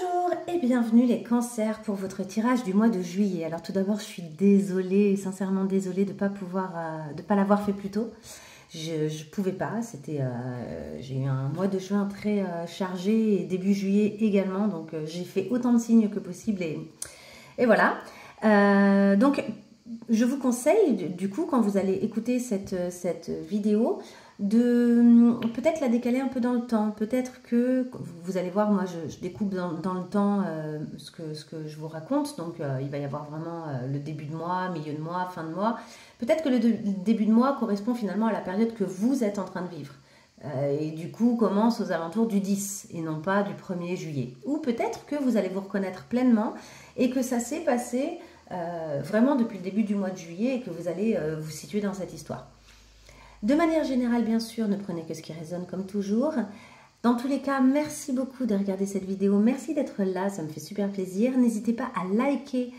Bonjour et bienvenue les cancers pour votre tirage du mois de juillet. Alors tout d'abord je suis désolée, sincèrement désolée de ne pas l'avoir fait plus tôt. Je pouvais pas, j'ai eu un mois de juin très chargé et début juillet également. Donc j'ai fait autant de signes que possible et voilà. Donc je vous conseille du coup quand vous allez écouter cette vidéo de peut-être la décaler un peu dans le temps. Peut-être que vous allez voir, moi je découpe dans le temps ce que je vous raconte. Donc il va y avoir vraiment le début de mois, milieu de mois, fin de mois. Peut-être que le début de mois correspond finalement à la période que vous êtes en train de vivre. Et du coup commence aux alentours du 10 et non pas du 1er juillet. Ou peut-être que vous allez vous reconnaître pleinement et que ça s'est passé vraiment depuis le début du mois de juillet et que vous allez vous situer dans cette histoire. De manière générale, bien sûr, ne prenez que ce qui résonne comme toujours. Dans tous les cas, merci beaucoup de regarder cette vidéo. Merci d'être là, ça me fait super plaisir. N'hésitez pas à liker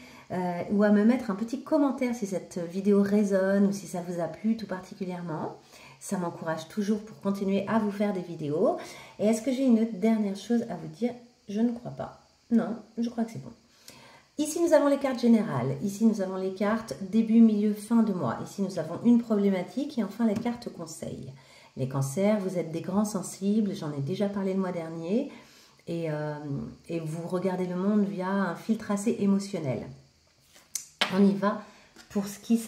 ou à me mettre un petit commentaire si cette vidéo résonne ou si ça vous a plu tout particulièrement. Ça m'encourage toujours pour continuer à vous faire des vidéos. Et est-ce que j'ai une dernière chose à vous dire? Je ne crois pas. Non, je crois que c'est bon. Ici, nous avons les cartes générales. Ici, nous avons les cartes début, milieu, fin de mois. Ici, nous avons une problématique et enfin les cartes conseils. Les cancers, vous êtes des grands sensibles. J'en ai déjà parlé le mois dernier. Et vous regardez le monde via un filtre assez émotionnel. On y va pour ce qui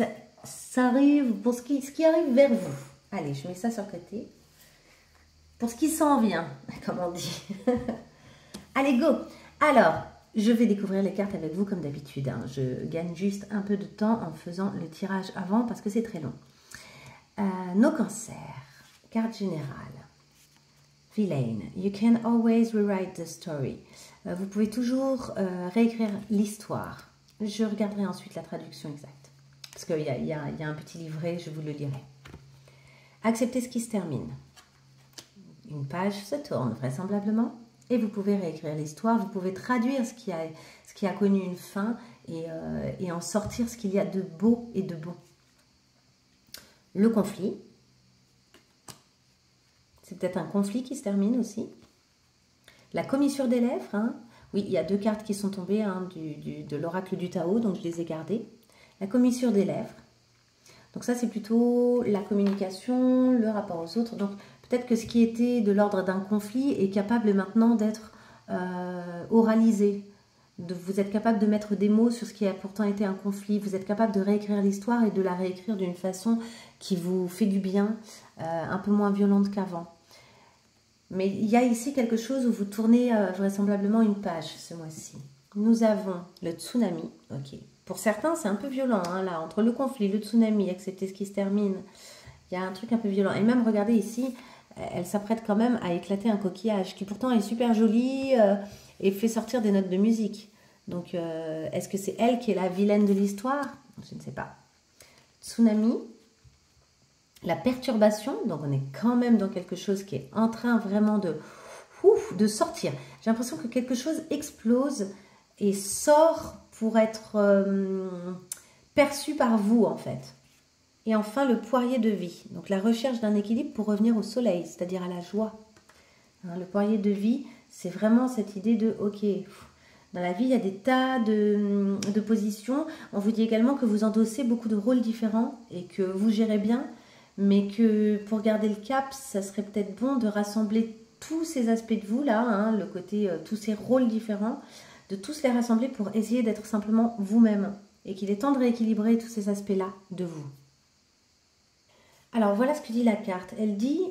arrive vers vous. Allez, je mets ça sur le côté. Pour ce qui s'en vient, comme on dit. Allez, go! Alors, je vais découvrir les cartes avec vous comme d'habitude. Je gagne juste un peu de temps en faisant le tirage avant parce que c'est très long. Nos cancers. Carte générale. Villain. You can always rewrite the story. Vous pouvez toujours réécrire l'histoire. Je regarderai ensuite la traduction exacte. Parce qu'il y a un petit livret, je vous le lirai. Acceptez ce qui se termine. Une page se tourne vraisemblablement. Et vous pouvez réécrire l'histoire, vous pouvez traduire ce qui a connu une fin et en sortir ce qu'il y a de beau et de bon. Le conflit. C'est peut-être un conflit qui se termine aussi. La commissure des lèvres. Hein. Oui, il y a deux cartes qui sont tombées de l'oracle du Tao, donc je les ai gardées. La commissure des lèvres. Donc ça, c'est plutôt la communication, le rapport aux autres. Donc peut-être que ce qui était de l'ordre d'un conflit est capable maintenant d'être oralisé. Vous êtes capable de mettre des mots sur ce qui a pourtant été un conflit. Vous êtes capable de réécrire l'histoire et de la réécrire d'une façon qui vous fait du bien, un peu moins violente qu'avant. Mais il y a ici quelque chose où vous tournez vraisemblablement une page ce mois-ci. Nous avons le tsunami. Ok. Pour certains, c'est un peu violent, hein, là, entre le conflit, le tsunami, accepter ce qui se termine. Il y a un truc un peu violent. Et même, regardez ici, elle s'apprête quand même à éclater un coquillage qui pourtant est super joli et fait sortir des notes de musique. Donc, est-ce que c'est elle qui est la vilaine de l'histoire? Je ne sais pas. Tsunami. La perturbation. Donc, on est quand même dans quelque chose qui est en train vraiment de sortir. J'ai l'impression que quelque chose explose et sort pour être perçu par vous, en fait. Et enfin, le poirier de vie. Donc, la recherche d'un équilibre pour revenir au soleil, c'est-à-dire à la joie. Hein, le poirier de vie, c'est vraiment cette idée de, ok, dans la vie, il y a des tas de positions. On vous dit également que vous endossez beaucoup de rôles différents et que vous gérez bien, mais que pour garder le cap, ça serait peut-être bon de rassembler tous ces aspects de vous, là, hein, le côté, tous ces rôles différents, de tous les rassembler pour essayer d'être simplement vous-même. Et qu'il est temps de rééquilibrer tous ces aspects-là de vous. Alors voilà ce que dit la carte. Elle dit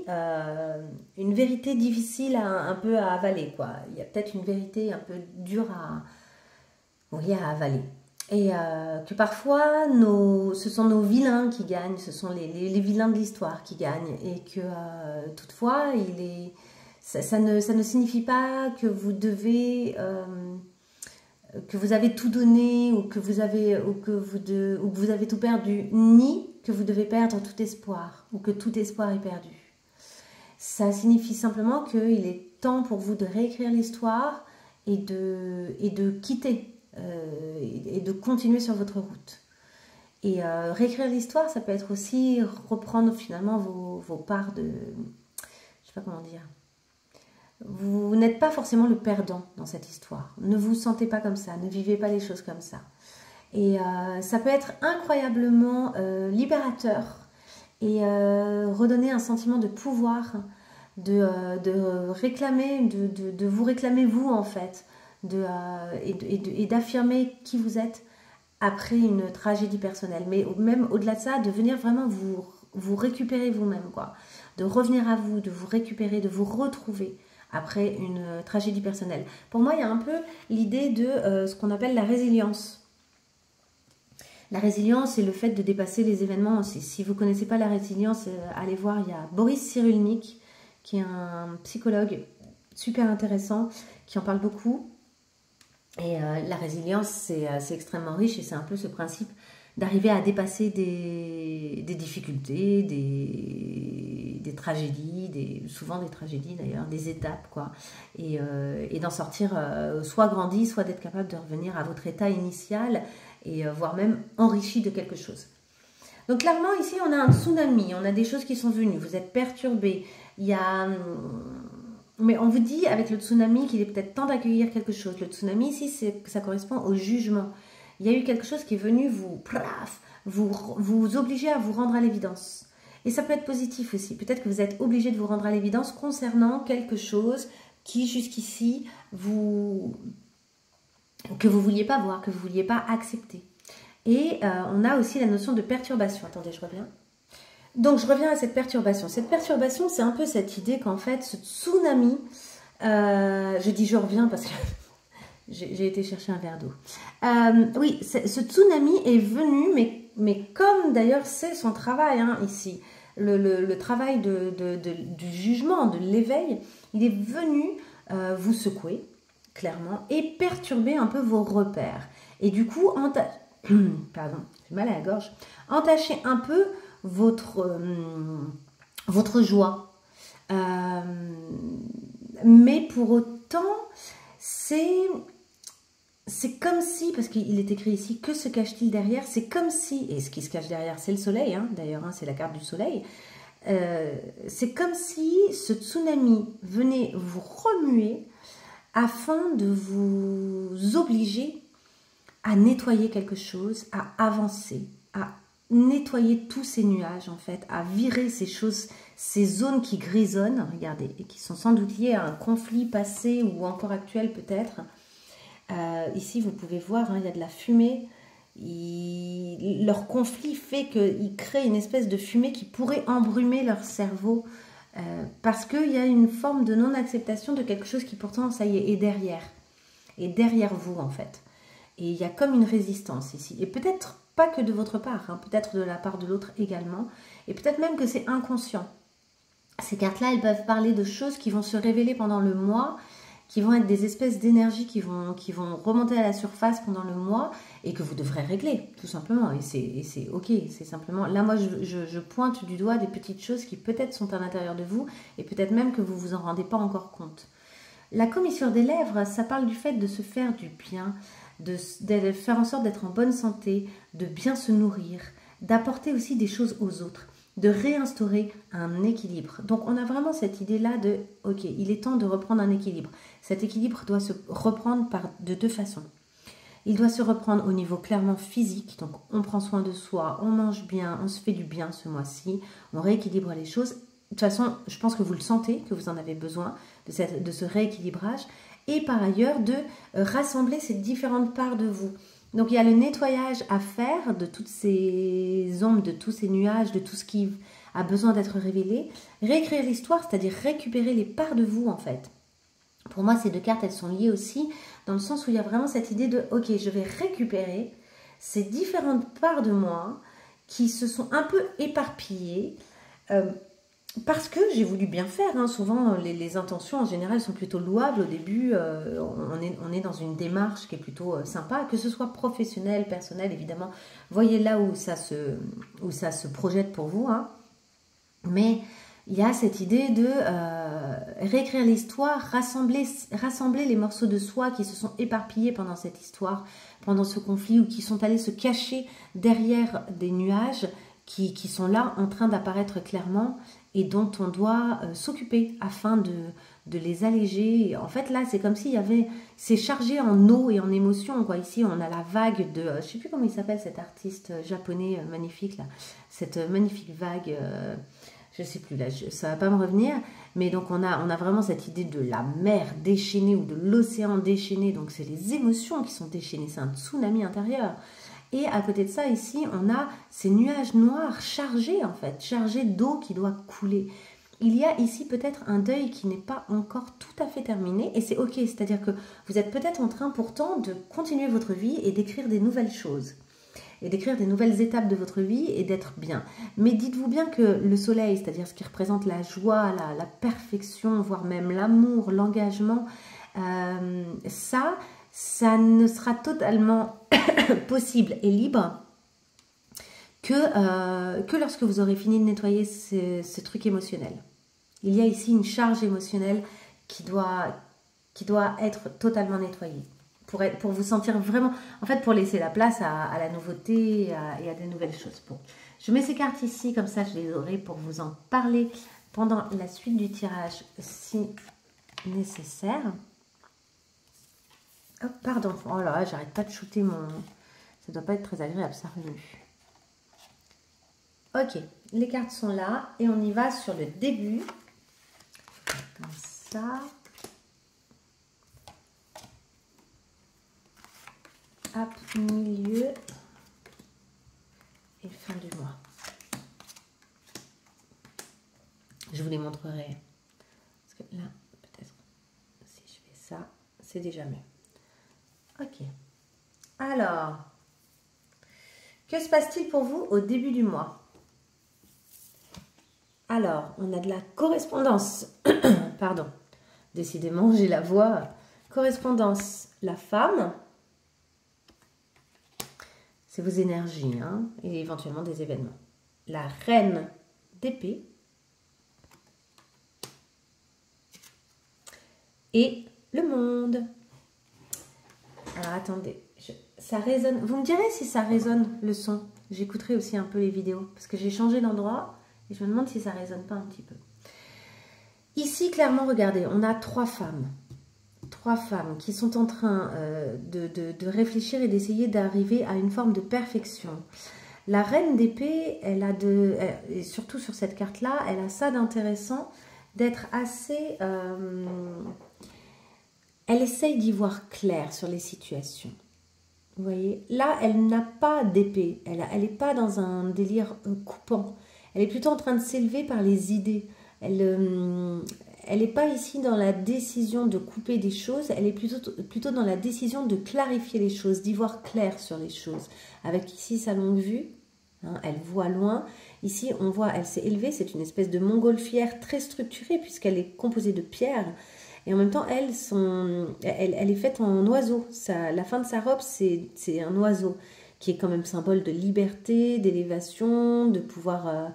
une vérité difficile un peu à avaler, quoi. Il y a peut-être une vérité un peu dure à avaler. Et que parfois, ce sont nos vilains qui gagnent, ce sont les vilains de l'histoire qui gagnent. Et que toutefois, ça ne signifie pas que vous devez... que vous avez tout donné ou que vous avez tout perdu, ni que vous devez perdre tout espoir ou que tout espoir est perdu. Ça signifie simplement qu'il est temps pour vous de réécrire l'histoire et de quitter et de continuer sur votre route. Et réécrire l'histoire, ça peut être aussi reprendre finalement vos parts de... Je sais pas comment dire... Vous n'êtes pas forcément le perdant dans cette histoire. Ne vous sentez pas comme ça, ne vivez pas les choses comme ça. Et ça peut être incroyablement libérateur et redonner un sentiment de pouvoir, de réclamer, de vous réclamer vous en fait, et d'affirmer qui vous êtes après une tragédie personnelle. Mais même au-delà de ça, de venir vraiment vous récupérer vous-même, quoi. De revenir à vous, de vous récupérer, de vous retrouver après une tragédie personnelle. Pour moi, il y a un peu l'idée de ce qu'on appelle la résilience. La résilience, c'est le fait de dépasser les événements. Si vous ne connaissez pas la résilience, allez voir, il y a Boris Cyrulnik, qui est un psychologue super intéressant, qui en parle beaucoup. Et la résilience, c'est extrêmement riche et c'est un peu ce principe d'arriver à dépasser des difficultés, des tragédies, souvent des tragédies d'ailleurs, des étapes, quoi. Et d'en sortir soit grandi, soit d'être capable de revenir à votre état initial et voire même enrichi de quelque chose. Donc clairement, ici, on a un tsunami, on a des choses qui sont venues, vous êtes perturbés, il y a... Mais on vous dit avec le tsunami qu'il est peut-être temps d'accueillir quelque chose. Le tsunami ici, ça correspond au jugement. Il y a eu quelque chose qui est venu vous obliger à vous rendre à l'évidence. Et ça peut être positif aussi. Peut-être que vous êtes obligé de vous rendre à l'évidence concernant quelque chose qui jusqu'ici que vous ne vouliez pas voir, que vous ne vouliez pas accepter. Et on a aussi la notion de perturbation. Attendez, je reviens. Donc, je reviens à cette perturbation. Cette perturbation, c'est un peu cette idée qu'en fait, ce tsunami, je dis je reviens parce que j'ai été chercher un verre d'eau. Oui, ce tsunami est venu, mais comme d'ailleurs c'est son travail hein, ici, le travail du jugement, de l'éveil, il est venu vous secouer, clairement, et perturber un peu vos repères. Et du coup, pardon, j'ai mal à la gorge, entacher un peu votre joie. Mais pour autant, c'est comme si, parce qu'il est écrit ici, que se cache-t-il derrière? C'est comme si, et ce qui se cache derrière, c'est le soleil, hein, d'ailleurs, hein, c'est la carte du soleil. C'est comme si ce tsunami venait vous remuer afin de vous obliger à nettoyer quelque chose, à avancer, à nettoyer tous ces nuages en fait, à virer ces choses, ces zones qui grisonnent, regardez, et qui sont sans doute liées à un conflit passé ou encore actuel peut-être. Ici vous pouvez voir, hein, il y a de la fumée, leur conflit fait qu'ils créent une espèce de fumée qui pourrait embrumer leur cerveau parce qu'il y a une forme de non-acceptation de quelque chose qui pourtant, ça y est derrière vous en fait. Et il y a comme une résistance ici, et peut-être pas que de votre part, hein, peut-être de la part de l'autre également, et peut-être même que c'est inconscient. Ces cartes-là, elles peuvent parler de choses qui vont se révéler pendant le mois, qui vont être des espèces d'énergie qui vont remonter à la surface pendant le mois, et que vous devrez régler, tout simplement, et c'est ok, c'est simplement... Là, moi, je pointe du doigt des petites choses qui peut-être sont à l'intérieur de vous, et peut-être même que vous vous en rendez pas encore compte. La commissure des lèvres, ça parle du fait de se faire du bien, de faire en sorte d'être en bonne santé, de bien se nourrir, d'apporter aussi des choses aux autres, de réinstaurer un équilibre. Donc on a vraiment cette idée-là de, ok, il est temps de reprendre un équilibre. Cet équilibre doit se reprendre de deux façons. Il doit se reprendre au niveau clairement physique, donc on prend soin de soi, on mange bien, on se fait du bien ce mois-ci, on rééquilibre les choses. De toute façon, je pense que vous le sentez, que vous en avez besoin de ce rééquilibrage. Et par ailleurs, de rassembler ces différentes parts de vous. Donc, il y a le nettoyage à faire de toutes ces ombres, de tous ces nuages, de tout ce qui a besoin d'être révélé. Réécrire l'histoire, c'est-à-dire récupérer les parts de vous, en fait. Pour moi, ces deux cartes, elles sont liées aussi dans le sens où il y a vraiment cette idée de « Ok, je vais récupérer ces différentes parts de moi qui se sont un peu éparpillées. Parce que j'ai voulu bien faire, hein. Souvent les intentions en général sont plutôt louables au début, on est dans une démarche qui est plutôt sympa, que ce soit professionnel, personnel évidemment, voyez là où ça se projette pour vous, hein. Mais il y a cette idée de réécrire l'histoire, rassembler les morceaux de soi qui se sont éparpillés pendant cette histoire, pendant ce conflit, ou qui sont allés se cacher derrière des nuages qui sont là en train d'apparaître clairement et dont on doit s'occuper afin de les alléger. En fait, là, c'est comme s'il y avait... C'est chargé en eau et en émotion, quoi. Ici, on a la vague de... je ne sais plus comment il s'appelle, cet artiste japonais magnifique, là. Cette magnifique vague... je ne sais plus, là, ça ne va pas me revenir. Mais donc, on a vraiment cette idée de la mer déchaînée ou de l'océan déchaîné. Donc, c'est les émotions qui sont déchaînées. C'est un tsunami intérieur. Et à côté de ça, ici, on a ces nuages noirs chargés, en fait. Chargés d'eau qui doit couler. Il y a ici peut-être un deuil qui n'est pas encore tout à fait terminé. Et c'est OK. C'est-à-dire que vous êtes peut-être en train pourtant de continuer votre vie et d'écrire des nouvelles choses. Et d'écrire des nouvelles étapes de votre vie et d'être bien. Mais dites-vous bien que le soleil, c'est-à-dire ce qui représente la joie, la perfection, voire même l'amour, l'engagement, ça ne sera totalement possible et libre que lorsque vous aurez fini de nettoyer ce truc émotionnel. Il y a ici une charge émotionnelle qui doit être totalement nettoyée. Pour vous sentir vraiment... En fait, pour laisser la place à la nouveauté et à des nouvelles choses. Bon, je mets ces cartes ici, comme ça je les aurai pour vous en parler pendant la suite du tirage si nécessaire. Oh, pardon. Oh là, j'arrête pas de shooter mon... Ça doit pas être très agréable, ça remue. Ok, les cartes sont là et on y va sur le début. Comme ça. Hop, milieu et fin du mois. Je vous les montrerai. Parce que là, peut-être, si je fais ça, c'est déjà mieux. Ok. Alors, que se passe-t-il pour vous au début du mois? Alors, on a de la correspondance. Pardon. Décidément, j'ai la voix. Correspondance, la femme. C'est vos énergies, hein, et éventuellement des événements. La reine d'épée. Et le monde. Alors, attendez. Ça résonne. Vous me direz si ça résonne, le son. J'écouterai aussi un peu les vidéos. Parce que j'ai changé d'endroit. Et je me demande si ça résonne pas un petit peu. Ici, clairement, regardez, on a trois femmes. Trois femmes qui sont en train de réfléchir et d'essayer d'arriver à une forme de perfection. La reine d'épée, elle a et surtout sur cette carte-là, elle a ça d'intéressant, d'être assez... elle essaye d'y voir clair sur les situations. Vous voyez, là, elle n'a pas d'épée. Elle n'est pas dans un délire coupant. Elle est plutôt en train de s'élever par les idées. Elle n'est pas ici dans la décision de couper des choses. Elle est plutôt dans la décision de clarifier les choses, d'y voir clair sur les choses. Avec ici sa longue vue, hein, elle voit loin. Ici, on voit, elle s'est élevée. C'est une espèce de montgolfière très structurée puisqu'elle est composée de pierres. Et en même temps, elle est faite en oiseau. La fin de sa robe, c'est un oiseau qui est quand même symbole de liberté, d'élévation, de pouvoir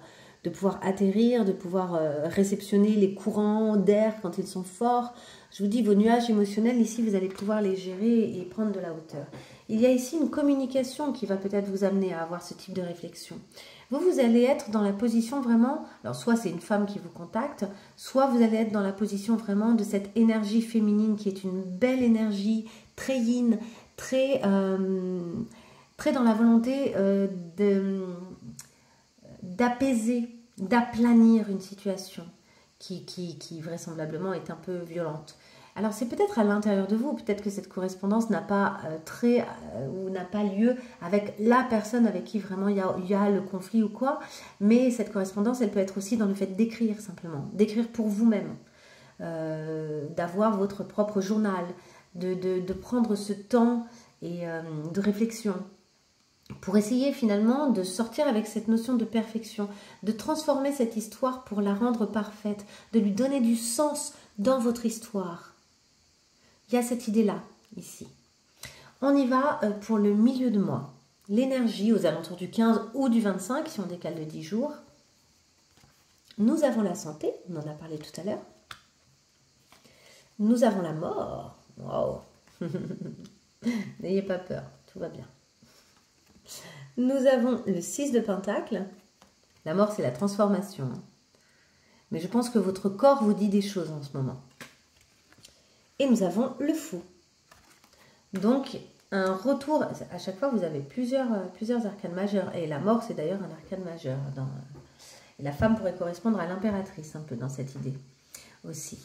atterrir, de pouvoir réceptionner les courants d'air quand ils sont forts. Je vous dis, vos nuages émotionnels, ici, vous allez pouvoir les gérer et prendre de la hauteur. Il y a ici une communication qui va peut-être vous amener à avoir ce type de réflexion. Vous allez être dans la position vraiment, alors soit c'est une femme qui vous contacte, soit vous allez être dans la position vraiment de cette énergie féminine qui est une belle énergie, très yin, très dans la volonté d'apaiser, d'aplanir une situation qui vraisemblablement est un peu violente. Alors c'est peut-être à l'intérieur de vous, peut-être que cette correspondance n'a pas ou n'a pas lieu avec la personne avec qui vraiment il y a le conflit ou quoi, mais cette correspondance elle peut être aussi dans le fait d'écrire simplement, d'écrire pour vous-même, d'avoir votre propre journal, de prendre ce temps et de réflexion pour essayer finalement de sortir avec cette notion de perfection, de transformer cette histoire pour la rendre parfaite, de lui donner du sens dans votre histoire. Il y a cette idée-là, ici. On y va pour le milieu de mois. L'énergie aux alentours du 15 ou du 25, si on décale de 10 jours. Nous avons la santé, on en a parlé tout à l'heure. Nous avons la mort. Wow. N'ayez pas peur, tout va bien. Nous avons le 6 de Pentacle. La mort, c'est la transformation. Mais je pense que votre corps vous dit des choses en ce moment. Et nous avons le fou. Donc, un retour, à chaque fois vous avez plusieurs arcanes majeures. Et la mort, c'est d'ailleurs un arcane majeur. Et la femme pourrait correspondre à l'impératrice, un peu dans cette idée aussi.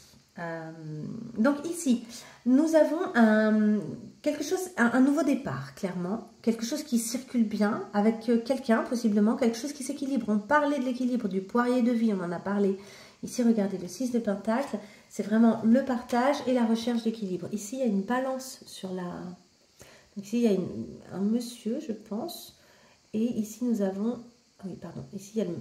Donc ici, nous avons un nouveau départ, clairement. Quelque chose qui circule bien avec quelqu'un, possiblement. Quelque chose qui s'équilibre. On parlait de l'équilibre, du poirier de vie, on en a parlé. Ici, regardez, le 6 de Pentacle, c'est vraiment le partage et la recherche d'équilibre. Ici, il y a une balance sur la... Donc, ici, il y a un monsieur, je pense. Et ici, nous avons... Oui, pardon. Ici, il y a le...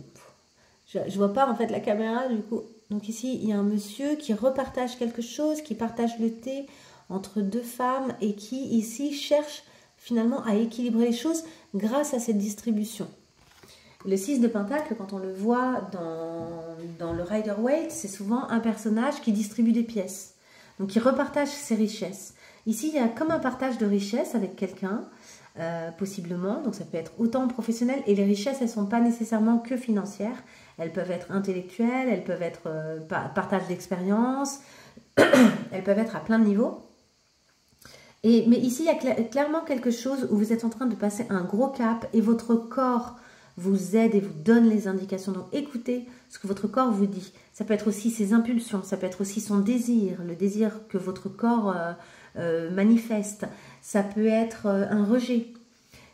Je ne vois pas, en fait, la caméra, du coup. Donc, ici, il y a un monsieur qui repartage quelque chose, qui partage le thé entre deux femmes et qui, ici, cherche finalement à équilibrer les choses grâce à cette distribution. Le 6 de Pentacle, quand on le voit dans le Rider-Waite, c'est souvent un personnage qui distribue des pièces. Donc, qui repartage ses richesses. Ici, il y a comme un partage de richesses avec quelqu'un, possiblement. Donc, ça peut être autant professionnel. Et les richesses, elles ne sont pas nécessairement que financières. Elles peuvent être intellectuelles, elles peuvent être partage d'expérience. Elles peuvent être à plein de niveaux. Mais ici, il y a clairement quelque chose où vous êtes en train de passer un gros cap et votre corps vous aide et vous donne les indications. Donc, écoutez ce que votre corps vous dit. Ça peut être aussi ses impulsions, ça peut être aussi son désir, le désir que votre corps manifeste. Ça peut être un rejet,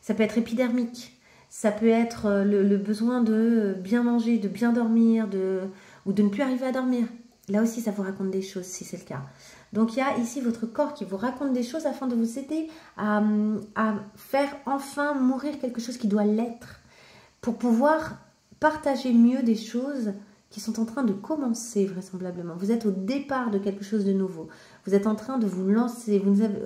ça peut être épidermique, ça peut être le besoin de bien manger, de bien dormir, ou de ne plus arriver à dormir. Là aussi, ça vous raconte des choses, si c'est le cas. Donc, il y a ici votre corps qui vous raconte des choses afin de vous aider à faire enfin mourir quelque chose qui doit l'être, pour pouvoir partager mieux des choses qui sont en train de commencer vraisemblablement. Vous êtes au départ de quelque chose de nouveau. Vous êtes en train de vous lancer.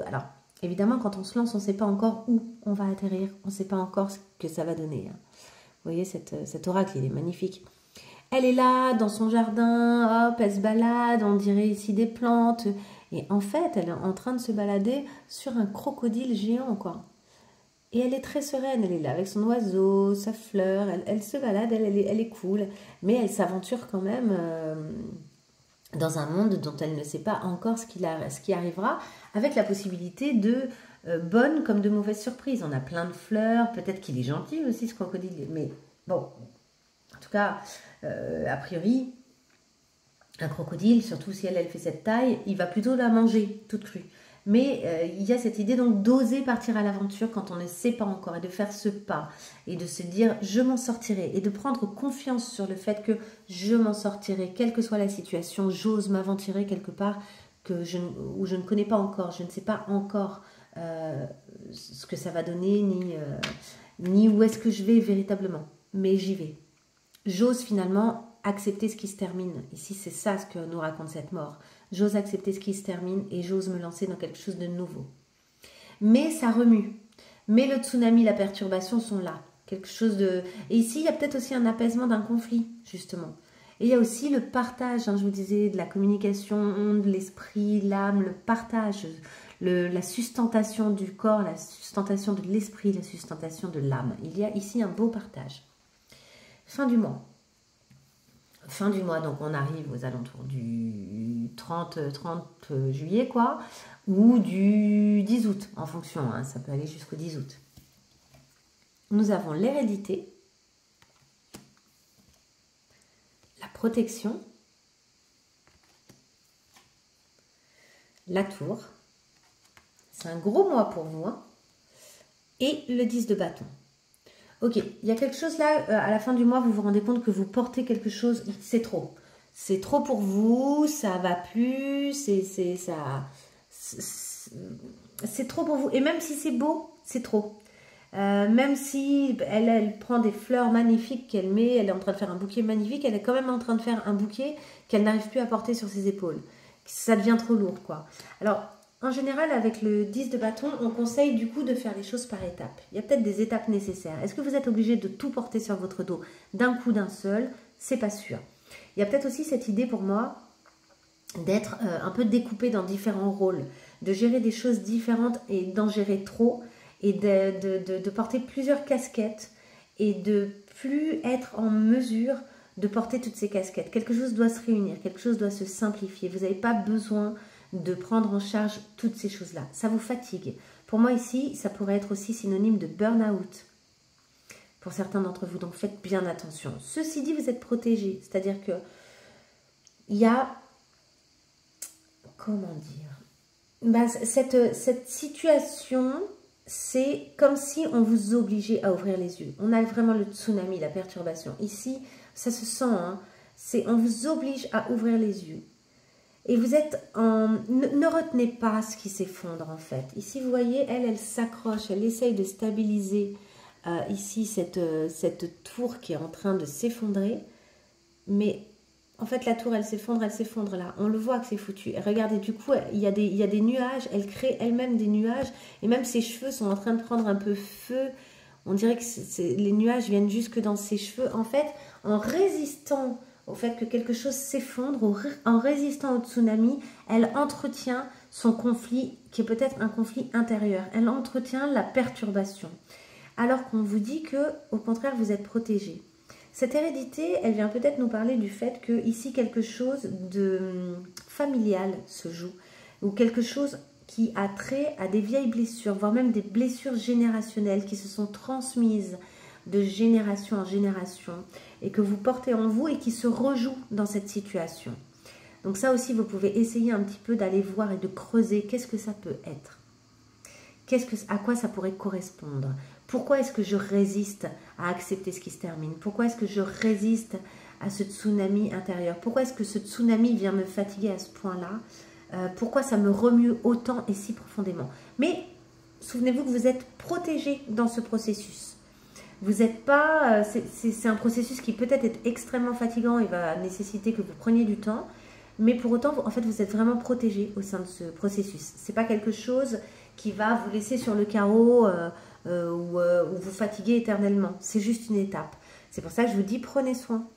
Alors, évidemment, quand on se lance, on ne sait pas encore où on va atterrir. On ne sait pas encore ce que ça va donner. Vous voyez, cet oracle, il est magnifique. Elle est là, dans son jardin, hop, elle se balade, on dirait ici des plantes. Et en fait, elle est en train de se balader sur un crocodile géant, quoi. Et elle est très sereine, elle est là avec son oiseau, sa fleur, elle se balade, elle est cool. Mais elle s'aventure quand même dans un monde dont elle ne sait pas encore ce qui arrivera, avec la possibilité de bonnes comme de mauvaises surprises. On a plein de fleurs, peut-être qu'il est gentil aussi ce crocodile, mais bon, en tout cas, a priori, un crocodile, surtout si elle fait cette taille, il va plutôt la manger toute crue. Mais il y a cette idée donc d'oser partir à l'aventure quand on ne sait pas encore et de faire ce pas et de se dire je m'en sortirai et de prendre confiance sur le fait que je m'en sortirai, quelle que soit la situation, j'ose m'aventurer quelque part où je ne connais pas encore, je ne sais pas encore ce que ça va donner ni où est-ce que je vais véritablement, mais j'y vais. J'ose finalement accepter ce qui se termine. Ici, c'est ça ce que nous raconte cette mort. J'ose accepter ce qui se termine et j'ose me lancer dans quelque chose de nouveau. Mais ça remue. Mais le tsunami, la perturbation sont là. Quelque chose de... Et ici, il y a peut-être aussi un apaisement d'un conflit, justement. Et il y a aussi le partage, je vous disais, de la communication, de l'esprit, l'âme, le partage, la sustentation du corps, la sustentation de l'esprit, la sustentation de l'âme. Il y a ici un beau partage. Fin du mois. Fin du mois, donc on arrive aux alentours du 30 juillet, quoi, ou du 10 août, en fonction, hein, ça peut aller jusqu'au 10 août. Nous avons l'hérédité, la protection, la tour, c'est un gros mois pour vous, hein, et le 10 de bâton. Ok, il y a quelque chose là, à la fin du mois, vous vous rendez compte que vous portez quelque chose, c'est trop. C'est trop pour vous, ça va plus, c'est trop pour vous. Et même si c'est beau, c'est trop. Même si elle prend des fleurs magnifiques qu'elle met, elle est en train de faire un bouquet magnifique, elle est quand même en train de faire un bouquet qu'elle n'arrive plus à porter sur ses épaules. Ça devient trop lourd, quoi. Alors, en général, avec le 10 de bâton, on conseille du coup de faire les choses par étapes. Il y a peut-être des étapes nécessaires. Est-ce que vous êtes obligé de tout porter sur votre dos d'un coup, d'un seul? C'est pas sûr. Il y a peut-être aussi cette idée pour moi d'être un peu découpé dans différents rôles, de gérer des choses différentes et d'en gérer trop, et de porter plusieurs casquettes et de plus être en mesure de porter toutes ces casquettes. Quelque chose doit se réunir, quelque chose doit se simplifier. Vous n'avez pas besoin de prendre en charge toutes ces choses-là. Ça vous fatigue. Pour moi ici, ça pourrait être aussi synonyme de burn-out pour certains d'entre vous. Donc faites bien attention. Ceci dit, vous êtes protégé. C'est-à-dire que il y a, comment dire, cette situation, c'est comme si on vous obligeait à ouvrir les yeux. On a vraiment le tsunami, la perturbation. Ici, ça se sent, hein, on vous oblige à ouvrir les yeux. Et vous êtes en... Ne retenez pas ce qui s'effondre en fait. Ici, vous voyez, elle s'accroche, elle essaye de stabiliser ici cette tour qui est en train de s'effondrer. Mais en fait, la tour, elle s'effondre là. On le voit que c'est foutu. Et regardez, du coup, il y a des nuages. Elle crée elle-même des nuages. Et même ses cheveux sont en train de prendre un peu feu. On dirait que les nuages viennent jusque dans ses cheveux. En fait, en résistant au fait que quelque chose s'effondre, en résistant au tsunami, elle entretient son conflit, qui est peut-être un conflit intérieur. Elle entretient la perturbation. Alors qu'on vous dit que, au contraire, vous êtes protégé. Cette hérédité, elle vient peut-être nous parler du fait que ici quelque chose de familial se joue, ou quelque chose qui a trait à des vieilles blessures, voire même des blessures générationnelles qui se sont transmises de génération en génération et que vous portez en vous et qui se rejouent dans cette situation. Donc ça aussi, vous pouvez essayer un petit peu d'aller voir et de creuser qu'est-ce que ça peut être. À quoi ça pourrait correspondre? Pourquoi est-ce que je résiste à accepter ce qui se termine? Pourquoi est-ce que je résiste à ce tsunami intérieur? Pourquoi est-ce que ce tsunami vient me fatiguer à ce point-là? Pourquoi ça me remue autant et si profondément? Mais souvenez-vous que vous êtes protégé dans ce processus. Vous n'êtes pas... c'est un processus qui peut-être est extrêmement fatigant et va nécessiter que vous preniez du temps. Mais pour autant, en fait, vous êtes vraiment protégé au sein de ce processus. Ce n'est pas quelque chose qui va vous laisser sur le carreau ou vous fatiguer éternellement. C'est juste une étape. C'est pour ça que je vous dis, prenez soin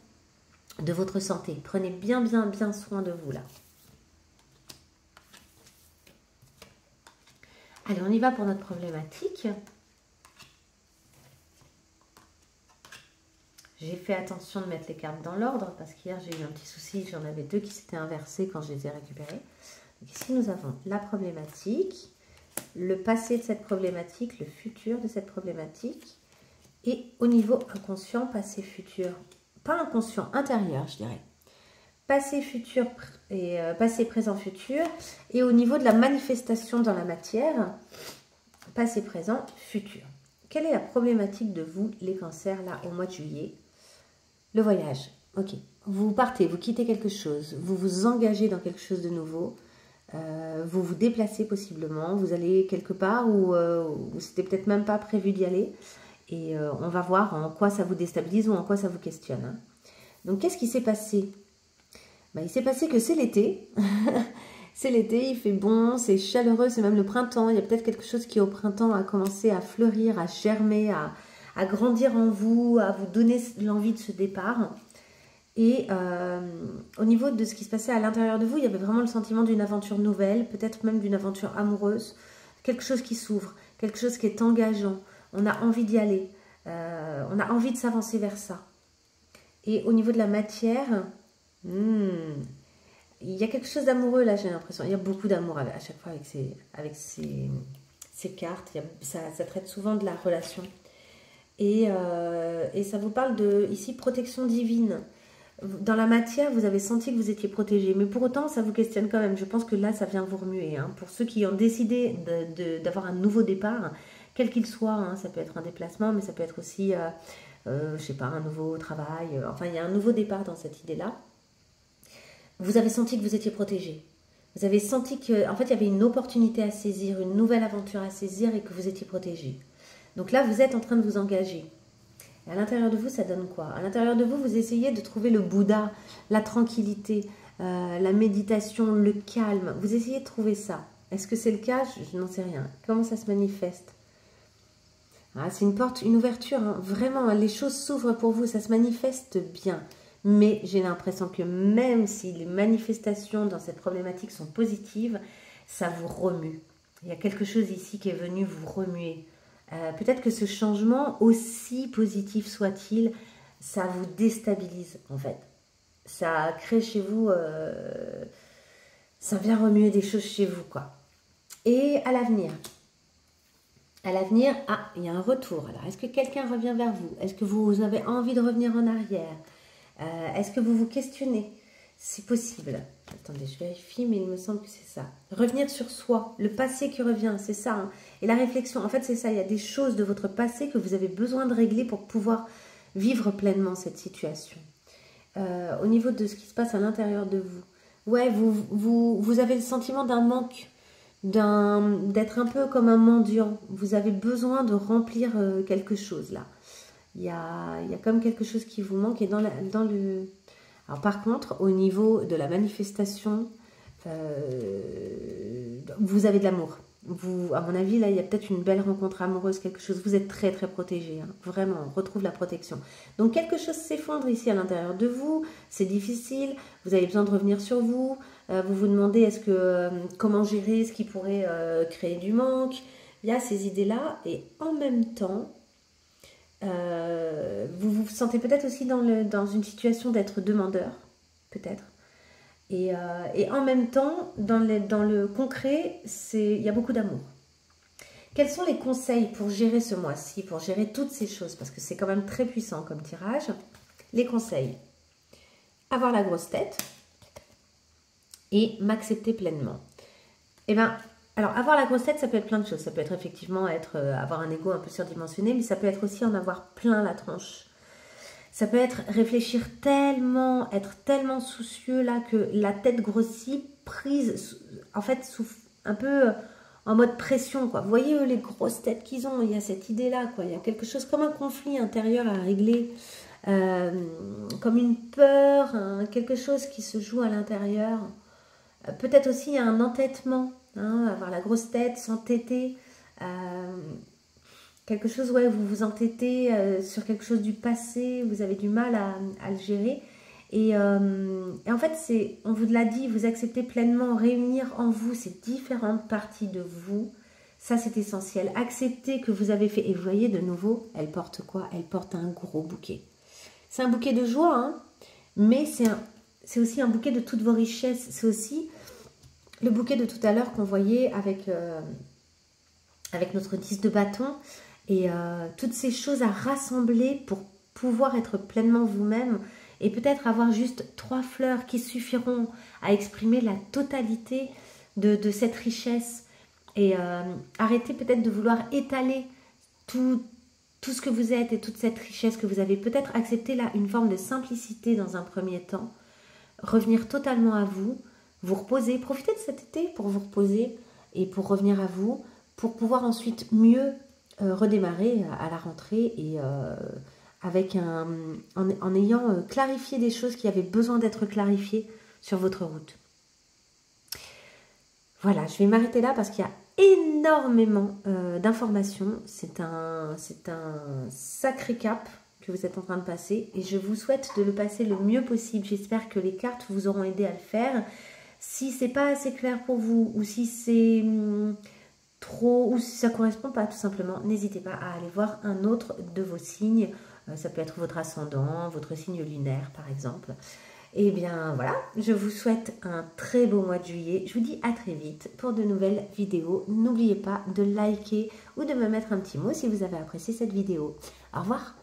de votre santé. Prenez bien soin de vous là. Allez, on y va pour notre problématique. J'ai fait attention de mettre les cartes dans l'ordre parce qu'hier j'ai eu un petit souci, j'en avais deux qui s'étaient inversés quand je les ai récupérés. Donc ici nous avons la problématique, le passé de cette problématique, le futur de cette problématique et au niveau inconscient, passé, futur, pas inconscient, intérieur je dirais. Passé, futur et passé, présent, futur et au niveau de la manifestation dans la matière, passé, présent, futur. Quelle est la problématique de vous, les cancers, là, au mois de juillet? Le voyage, ok. Vous partez, vous quittez quelque chose, vous vous engagez dans quelque chose de nouveau, vous vous déplacez possiblement, vous allez quelque part où c'était peut-être même pas prévu d'y aller. Et on va voir en quoi ça vous déstabilise ou en quoi ça vous questionne. Hein. Donc, qu'est-ce qui s'est passé? Ben, il s'est passé que c'est l'été. C'est l'été, il fait bon, c'est chaleureux, c'est même le printemps. Il y a peut-être quelque chose qui au printemps a commencé à fleurir, à germer, à grandir en vous, à vous donner l'envie de ce départ. Et au niveau de ce qui se passait à l'intérieur de vous, il y avait vraiment le sentiment d'une aventure nouvelle, peut-être même d'une aventure amoureuse, quelque chose qui s'ouvre, quelque chose qui est engageant. On a envie d'y aller, on a envie de s'avancer vers ça. Et au niveau de la matière, il y a quelque chose d'amoureux là, j'ai l'impression. Il y a beaucoup d'amour à chaque fois avec ces cartes. Ça traite souvent de la relation. Et ça vous parle de, ici, protection divine. Dans la matière, vous avez senti que vous étiez protégé. Mais pour autant, ça vous questionne quand même. Je pense que là, ça vient vous remuer. Hein. Pour ceux qui ont décidé d'avoir un nouveau départ, quel qu'il soit, hein, ça peut être un déplacement, mais ça peut être aussi, je sais pas, un nouveau travail. Enfin, il y a un nouveau départ dans cette idée-là. Vous avez senti que vous étiez protégé. Vous avez senti qu'en fait, il y avait une opportunité à saisir, une nouvelle aventure à saisir et que vous étiez protégé. Donc là, vous êtes en train de vous engager. Et à l'intérieur de vous, ça donne quoi? À l'intérieur de vous, vous essayez de trouver le Bouddha, la tranquillité, la méditation, le calme. Vous essayez de trouver ça. Est-ce que c'est le cas? Je n'en sais rien. Comment ça se manifeste? C'est une porte, une ouverture. Hein. Vraiment, les choses s'ouvrent pour vous. Ça se manifeste bien. Mais j'ai l'impression que même si les manifestations dans cette problématique sont positives, ça vous remue. Il y a quelque chose ici qui est venu vous remuer. Peut-être que ce changement, aussi positif soit-il, ça vous déstabilise en fait. Ça crée chez vous Ça vient remuer des choses chez vous, quoi. Et à l'avenir, ah, il y a un retour. Alors, est-ce que quelqu'un revient vers vous? Est-ce que vous avez envie de revenir en arrière? Est-ce que vous vous questionnez? C'est possible. Attendez, je vérifie, mais il me semble que c'est ça. Revenir sur soi, le passé qui revient, c'est ça. Hein. Et la réflexion, en fait, c'est ça. Il y a des choses de votre passé que vous avez besoin de régler pour pouvoir vivre pleinement cette situation. Au niveau de ce qui se passe à l'intérieur de vous, ouais, vous avez le sentiment d'un manque, d'être un peu comme un mendiant. Vous avez besoin de remplir quelque chose là. Il y a comme quelque chose qui vous manque. Et dans le... Alors par contre, au niveau de la manifestation, vous avez de l'amour. À mon avis, là, il y a peut-être une belle rencontre amoureuse, quelque chose. Vous êtes très, très protégé. Hein. Vraiment, on retrouve la protection. Donc, quelque chose s'effondre ici à l'intérieur de vous. C'est difficile. Vous avez besoin de revenir sur vous. Vous vous demandez comment gérer ce qui pourrait créer du manque. Il y a ces idées-là. Et en même temps, vous vous sentez peut-être aussi dans une situation d'être demandeur. Peut-être. Et en même temps, dans le concret, il y a beaucoup d'amour. Quels sont les conseils pour gérer ce mois-ci, pour gérer toutes ces choses? Parce que c'est quand même très puissant comme tirage. Les conseils. Avoir la grosse tête et m'accepter pleinement. Eh bien, alors avoir la grosse tête, ça peut être plein de choses. Ça peut être effectivement avoir un ego un peu surdimensionné, mais ça peut être aussi en avoir plein la tronche. Ça peut être réfléchir tellement, être tellement soucieux là que la tête grossit, prise, en fait, un peu en mode pression, quoi. Vous voyez, eux, les grosses têtes qu'ils ont, il y a cette idée-là, quoi. Il y a quelque chose comme un conflit intérieur à régler, comme une peur, quelque chose qui se joue à l'intérieur. Peut-être aussi il y a un entêtement, hein, avoir la grosse tête, s'entêter. Quelque chose, ouais, vous vous entêtez sur quelque chose du passé, vous avez du mal à le gérer. Et en fait, on vous l'a dit, vous acceptez pleinement, réunir en vous ces différentes parties de vous. Ça, c'est essentiel. Accepter que vous avez fait. Et vous voyez, de nouveau, elle porte quoi? Elle porte un gros bouquet. C'est un bouquet de joie, hein, mais c'est aussi un bouquet de toutes vos richesses. C'est aussi le bouquet de tout à l'heure qu'on voyait avec notre 10 de bâton. Et toutes ces choses à rassembler pour pouvoir être pleinement vous-même et peut-être avoir juste 3 fleurs qui suffiront à exprimer la totalité de cette richesse. Et arrêtez peut-être de vouloir étaler tout ce que vous êtes et toute cette richesse que vous avez. Peut-être accepter là une forme de simplicité dans un premier temps. Revenir totalement à vous, vous reposer. Profitez de cet été pour vous reposer et pour revenir à vous, pour pouvoir ensuite mieux redémarrer à la rentrée et en ayant clarifié des choses qui avaient besoin d'être clarifiées sur votre route. Voilà, je vais m'arrêter là parce qu'il y a énormément d'informations. C'est un sacré cap que vous êtes en train de passer et je vous souhaite de le passer le mieux possible. J'espère que les cartes vous auront aidé à le faire. Si c'est pas assez clair pour vous ou si c'est trop ou si ça ne correspond pas tout simplement, n'hésitez pas à aller voir un autre de vos signes. Ça peut être votre ascendant, votre signe lunaire par exemple. Et bien voilà, je vous souhaite un très beau mois de juillet. Je vous dis à très vite pour de nouvelles vidéos. N'oubliez pas de liker ou de me mettre un petit mot si vous avez apprécié cette vidéo. Au revoir.